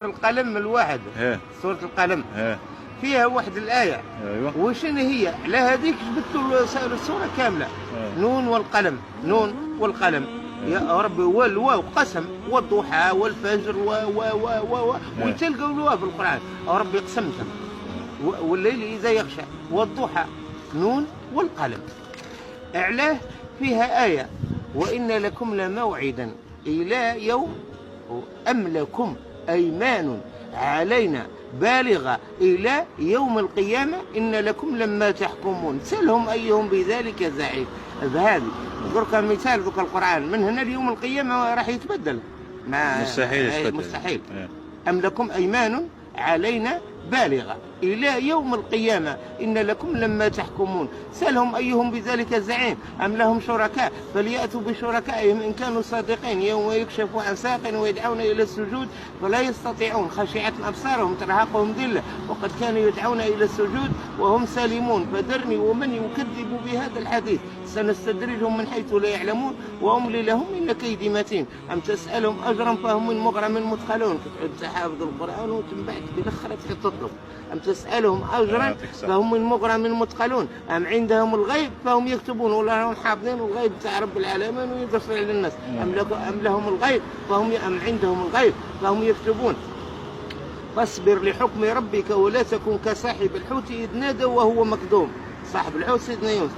القلم الواحد. سورة القلم فيها واحد الآية. ايوه. وشنو هي؟ على هذيك جبت السورة كاملة. نون والقلم، نون والقلم. يا ربي والواو قسم، والضحى والفجر وتلقوا الواو في القرآن. ربي قسمتها. والليل إذا يغشى والضحى، نون والقلم. أعلاه فيها آية: وإن لكم لموعدا إلى يوم أم لكم أيمان علينا بالغة إلى يوم القيامة إن لكم لما تحكمون سلهم أيهم بذلك زعيم. هذه ذكر مثال ذكر القرآن من هنا ليوم القيامة راح يتبدل. مستحيل. أم لكم أيمان علينا بالغة إلى يوم القيامة إن لكم لما تحكمون سلهم أيهم بذلك زعيم. أم لهم شركاء فليأتوا بشركائهم إن كانوا صادقين يوم يكشف عن ساق ويدعون إلى السجود فلا يستطيعون خاشعة أبصارهم ترهقهم ذلة وقد كانوا يدعون إلى السجود وهم سالمون فذرني ومن يكذب بهذا الحديث سنستدرجهم من حيث لا يعلمون وأملي لهم إن كيدي متين. أم تسألهم أجرا فهم من مغرم مثقلون. كتعود حافظ القرآن وتنبعت بالأخرة تطلب. أم تسألهم أجرا فهم من مغرم مثقلون. أم عندهم الغيب فهم يكتبون ولا هم حافظين الغيب تاع رب العالمين ويدرسوا على الناس. أم لهم الغيب أم عندهم الغيب فهم يكتبون. فاصبر لحكم ربك ولا تكن كصاحب الحوت إذ نادى وهو مكذوم. صاحب الحوت سيدنا يونس.